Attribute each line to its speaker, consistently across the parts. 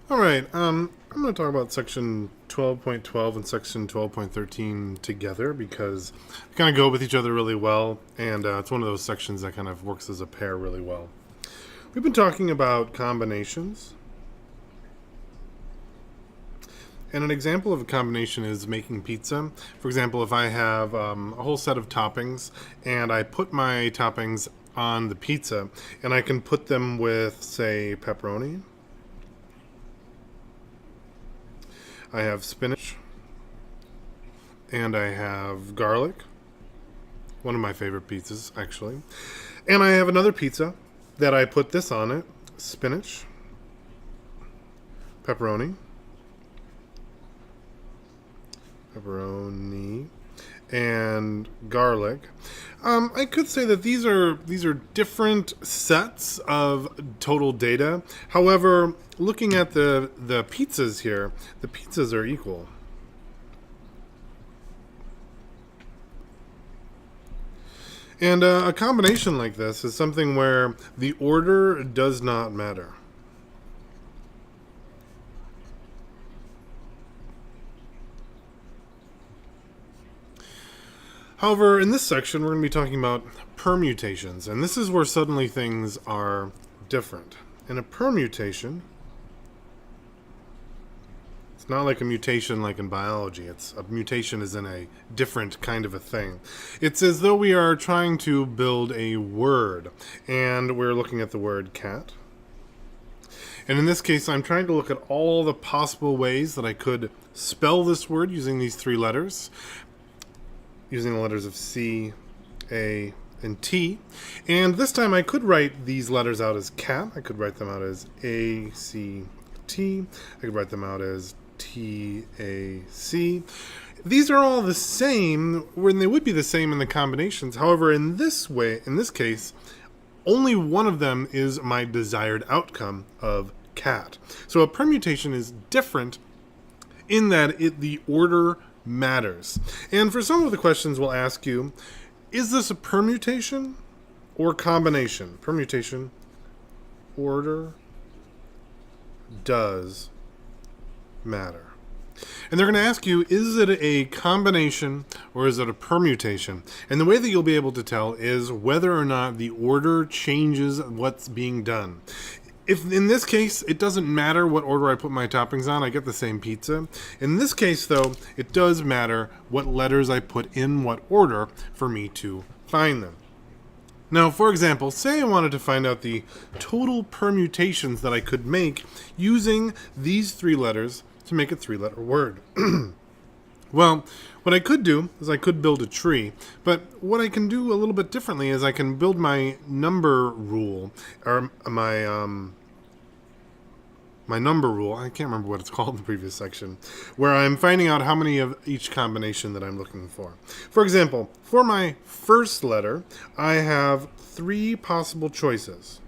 Speaker 1: All right, I'm going to talk about section 12.12 and section 12.13 together because they kind of go with each other really well, and it's one of those sections that kind of works as a pair really well. We've been talking about combinations, and an example of a combination is making pizza. For example, if I have a whole set of toppings and I put my toppings on the pizza, and I can put them with, say, pepperoni. I have spinach, and I have garlic, one of my favorite pizzas, actually. And I have another pizza that I put this on it, spinach, pepperoni, and garlic. I could say that these are different sets of total data. However, looking at the pizzas here, the pizzas are equal. And a combination like this is something where the order does not matter. However, in this section, we're going to be talking about permutations, and this is where suddenly things are different. In a permutation, it's not like a mutation like in biology. A mutation is in a different kind of a thing. It's as though we are trying to build a word, and we're looking at the word cat. And in this case, I'm trying to look at all the possible ways that I could spell this word using these three letters, using the letters of C, A, and T. And this time I could write these letters out as cat. I could write them out as A, C, T. I could write them out as T, A, C. These are all the same when they would be the same in the combinations. However, in this case, only one of them is my desired outcome of cat. So a permutation is different in that the order matters. And for some of the questions we'll ask you, is this a permutation or combination? Permutation, order does matter. And they're going to ask you, is it a combination or is it a permutation? And the way that you'll be able to tell is whether or not the order changes what's being done. If in this case, it doesn't matter what order I put my toppings on, I get the same pizza. In this case, though, it does matter what letters I put in what order for me to find them. Now, for example, say I wanted to find out the total permutations that I could make using these three letters to make a three-letter word. Well, what I could do is I could build a tree, but what I can do a little bit differently is I can build my number rule, or my number rule. I can't remember what it's called in the previous section, where I'm finding out how many of each combination that I'm looking for. For example, for my first letter, I have three possible choices.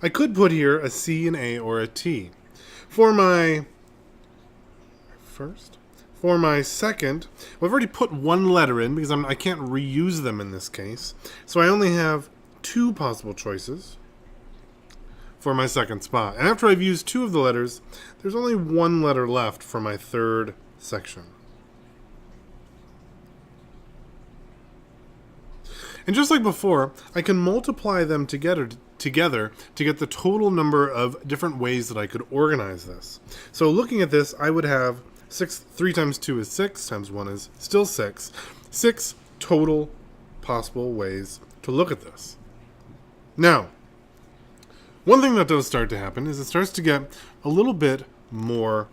Speaker 1: I could put here a C, an A, or a T. For my first, for my second, well, I've already put one letter in because I can't reuse them in this case. So I only have two possible choices for my second spot. And after I've used two of the letters, there's only one letter left for my third section. And just like before, I can multiply them together to get the total number of different ways that I could organize this. So looking at this, I would have 3 times 2 is 6, times 1 is still 6. 6 total possible ways to look at this. Now, one thing that does start to happen is it starts to get a little bit more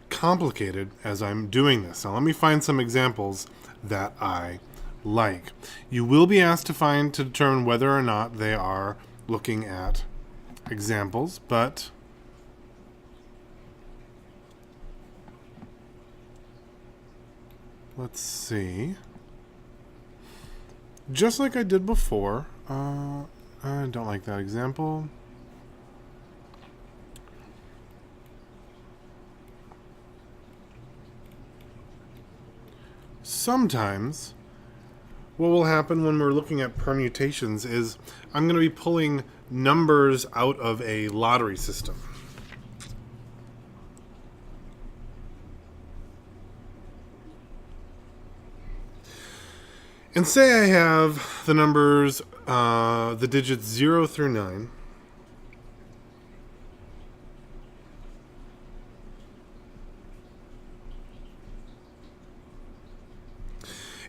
Speaker 1: complicated as I'm doing this. Now let me find some examples that I like. You will be asked to determine whether or not they are looking at examples, but let's see. Just like I did before, I don't like that example. Sometimes what will happen when we're looking at permutations is I'm going to be pulling numbers out of a lottery system. And say I have the numbers, the digits 0 through 9.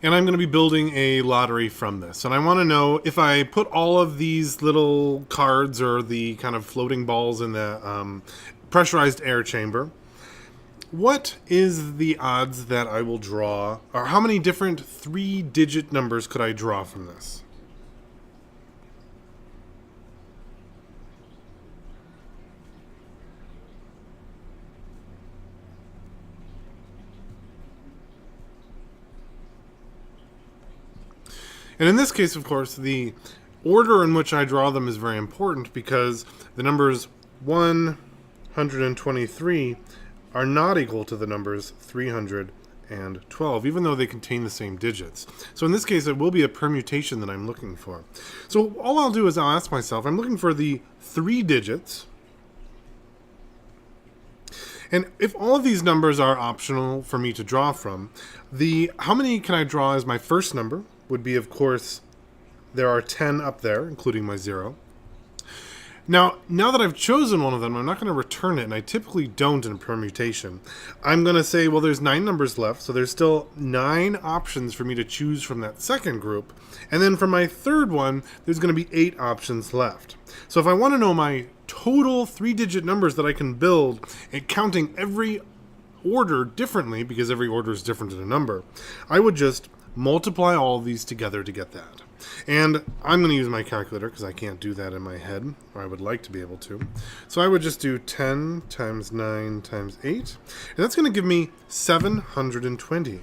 Speaker 1: And I'm going to be building a lottery from this. And I want to know if I put all of these little cards or the kind of floating balls in the pressurized air chamber, what is the odds that I will draw, or how many different 3-digit numbers could I draw from this? And in this case, of course, the order in which I draw them is very important because the numbers 123 are not equal to the numbers 312, even though they contain the same digits. So in this case, it will be a permutation that I'm looking for. So all I'll do is I'll ask myself, I'm looking for the 3 digits. And if all of these numbers are optional for me to draw from, how many can I draw as my first number would be, of course, there are 10 up there, including my 0. Now that I've chosen one of them, I'm not going to return it, and I typically don't in a permutation. I'm going to say, well, there's 9 numbers left, so there's still 9 options for me to choose from that second group. And then for my third one, there's going to be 8 options left. So if I want to know my total 3-digit numbers that I can build, and counting every order differently, because every order is different in a number, I would just multiply all of these together to get that. And I'm going to use my calculator because I can't do that in my head, or I would like to be able to. So I would just do 10 times 9 times 8, and that's going to give me 720,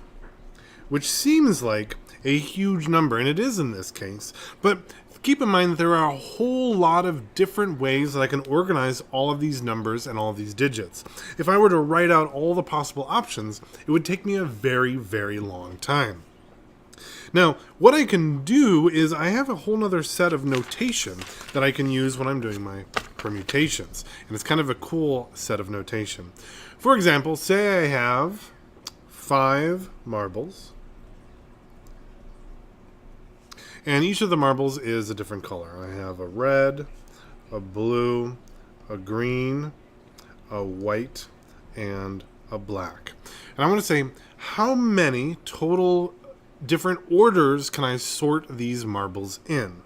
Speaker 1: which seems like a huge number, and it is in this case. But keep in mind that there are a whole lot of different ways that I can organize all of these numbers and all of these digits. If I were to write out all the possible options, it would take me a very, very long time. Now, what I can do is I have a whole other set of notation that I can use when I'm doing my permutations. And it's kind of a cool set of notation. For example, say I have 5 marbles. And each of the marbles is a different color. I have a red, a blue, a green, a white, and a black. And I want to say, how many total different orders can I sort these marbles in?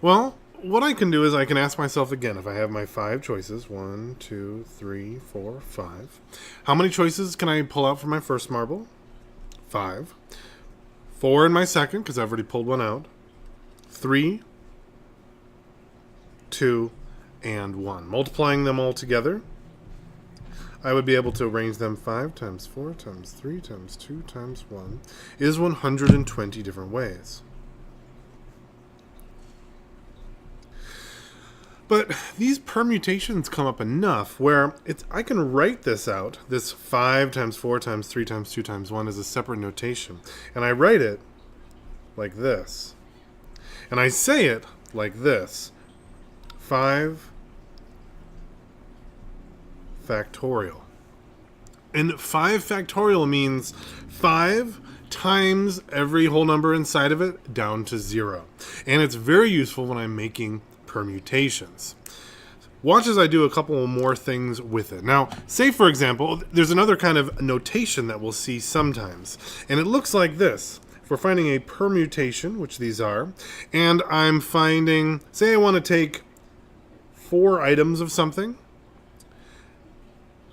Speaker 1: Well, what I can do is I can ask myself again, if I have my 5 choices, 1, 2, 3, 4, 5, how many choices can I pull out for my first marble? 5. 4 in my second, because I've already pulled one out. 3, 2, and 1. Multiplying them all together, I would be able to arrange them 5 times 4 times 3 times 2 times 1 is 120 different ways. But these permutations come up enough where I can write this out, this 5 times 4 times 3 times 2 times 1 as a separate notation. And I write it like this. And I say it like this. 5 factorial. And 5 factorial means 5 times every whole number inside of it down to 0. And it's very useful when I'm making permutations. Watch as I do a couple more things with it. Now, say for example, there's another kind of notation that we'll see sometimes. And it looks like this. If we're finding a permutation, which these are, and I'm finding, say I want to take 4 items of something,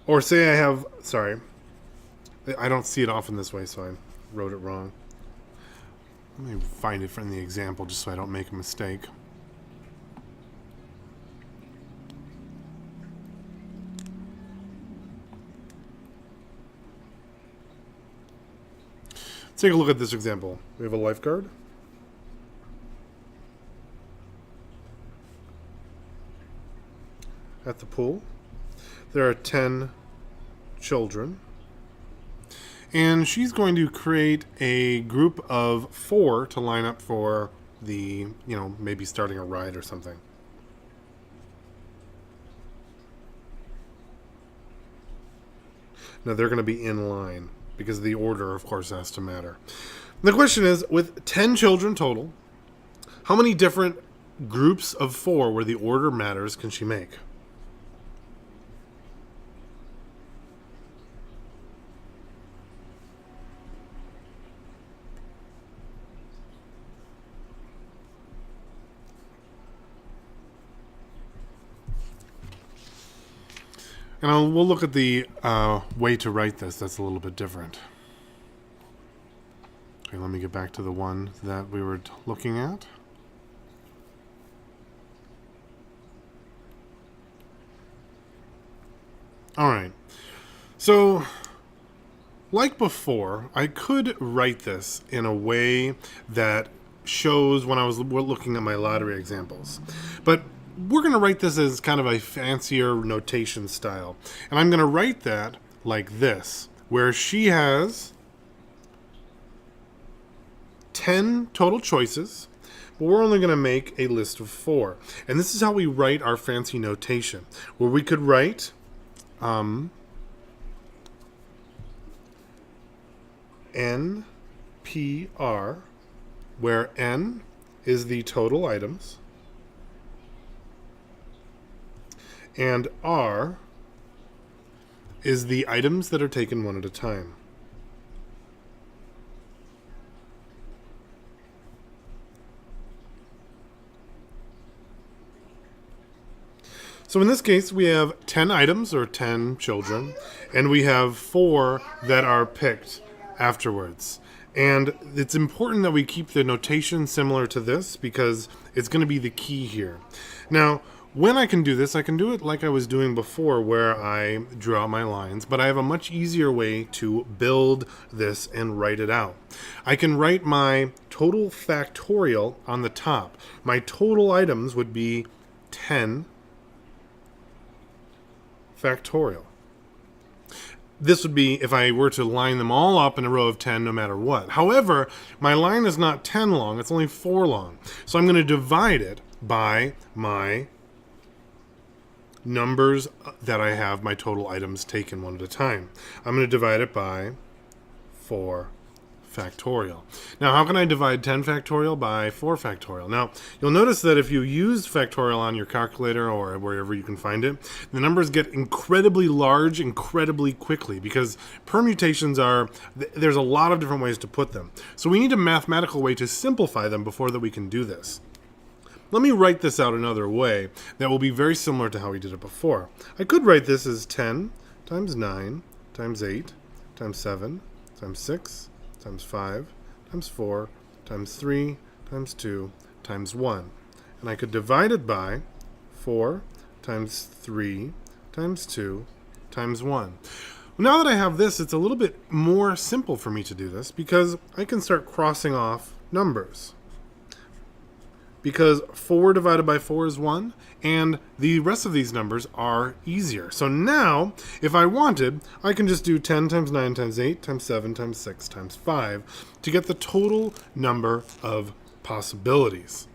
Speaker 1: or say I have, sorry, I don't see it often this way, so I wrote it wrong. Let me find it from the example just so I don't make a mistake. Let's take a look at this example. We have a lifeguard. At the pool. There are 10 children. And she's going to create a group of 4 to line up for the, maybe starting a ride or something. Now they're going to be in line because the order, of course, has to matter. The question is, with 10 children total, how many different groups of 4 where the order matters can she make? And we'll look at the way to write this that's a little bit different. Okay, let me get back to the one that we were looking at. All right. So, like before, I could write this in a way that shows when I was looking at my lottery examples. But we're going to write this as kind of a fancier notation style. And I'm going to write that like this, where she has 10 total choices, but we're only going to make a list of 4. And this is how we write our fancy notation, where we could write NPR, where N is the total items, and R is the items that are taken one at a time. So in this case, we have 10 items, or 10 children, and we have 4 that are picked afterwards. And it's important that we keep the notation similar to this because it's going to be the key here. Now, when I can do this, I can do it like I was doing before, where I drew out my lines, but I have a much easier way to build this and write it out. I can write my total factorial on the top. My total items would be 10 factorial. This would be if I were to line them all up in a row of 10 no matter what. However, my line is not 10 long, it's only 4 long. So I'm going to divide it by my numbers that I have my total items taken one at a time. I'm going to divide it by 4 factorial. Now, how can I divide 10 factorial by 4 factorial? Now, you'll notice that if you use factorial on your calculator or wherever you can find it, the numbers get incredibly large incredibly quickly because permutations there's a lot of different ways to put them. So we need a mathematical way to simplify them before that we can do this. Let me write this out another way that will be very similar to how we did it before. I could write this as 10 times 9 times 8 times 7 times 6 times 5 times 4 times 3 times 2 times 1. And I could divide it by 4 times 3 times 2 times 1. Now that I have this, it's a little bit more simple for me to do this because I can start crossing off numbers. Because 4 divided by 4 is 1, and the rest of these numbers are easier. So now, if I wanted, I can just do 10 times 9 times 8 times 7 times 6 times 5 to get the total number of possibilities.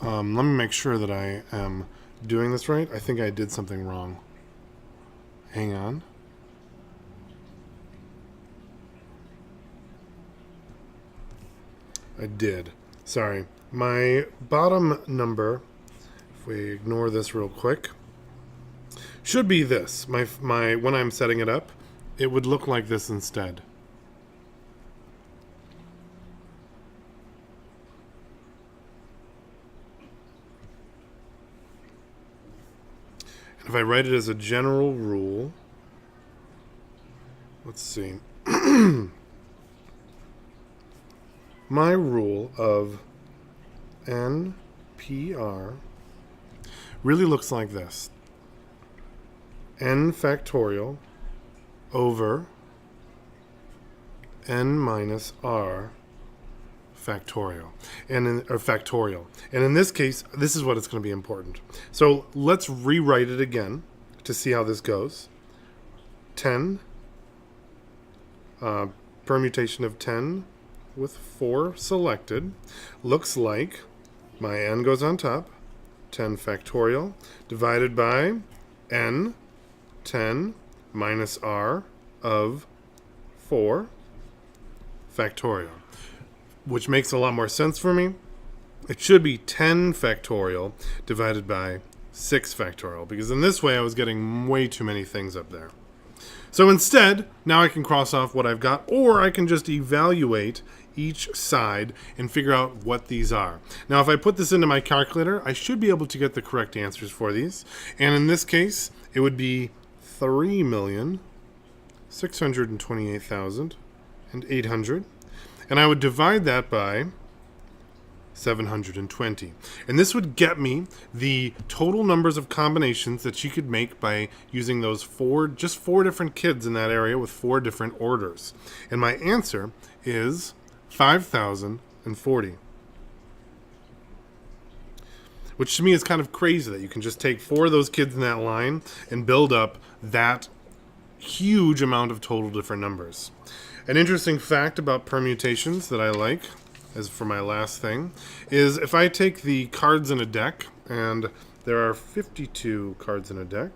Speaker 1: Let me make sure that I am doing this right. I think I did something wrong. Hang on. I did. Sorry. My bottom number, if we ignore this real quick, should be this. My when I'm setting it up, it would look like this instead. And if I write it as a general rule, let's see. My rule of NPR really looks like this. N factorial over N minus R factorial. Factorial. And in this case, this is what it's going to be important. So let's rewrite it again to see how this goes. 10, permutation of 10 with 4 selected looks like my n goes on top, 10 factorial, divided by n, 10 minus r of 4 factorial, which makes a lot more sense for me. It should be 10 factorial divided by 6 factorial, because in this way I was getting way too many things up there. So instead, now I can cross off what I've got, or I can just evaluate each side and figure out what these are. Now, if I put this into my calculator, I should be able to get the correct answers for these. And in this case, it would be 3,628,800. And I would divide that by 720. And this would get me the total numbers of combinations that she could make by using those just four different kids in that area with 4 different orders. And my answer is 5,040. Which to me is kind of crazy that you can just take 4 of those kids in that line and build up that huge amount of total different numbers. An interesting fact about permutations that I like, as for my last thing, is if I take the cards in a deck, and there are 52 cards in a deck,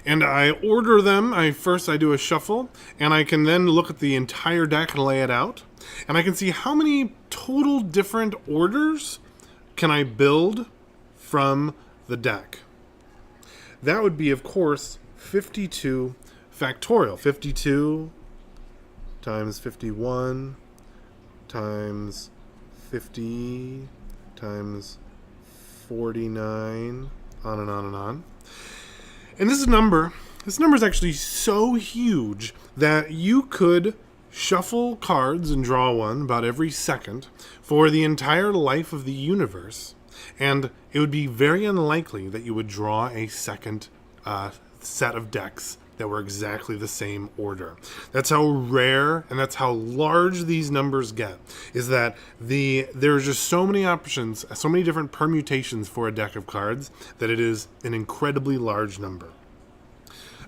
Speaker 1: and I order them, I do a shuffle, and I can then look at the entire deck and lay it out, and I can see how many total different orders can I build from the deck. That would be, of course, 52 factorial. 52 times 51 times 50 times 49, on and on and on. And this number is actually so huge that you could shuffle cards and draw one about every second for the entire life of the universe, and it would be very unlikely that you would draw a second set of decks that were exactly the same order. That's how rare and that's how large these numbers get, is that there's just so many options, so many different permutations for a deck of cards, that it is an incredibly large number.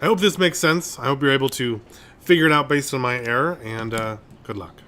Speaker 1: I hope this makes sense. I hope you're able to figure it out based on my error, and good luck.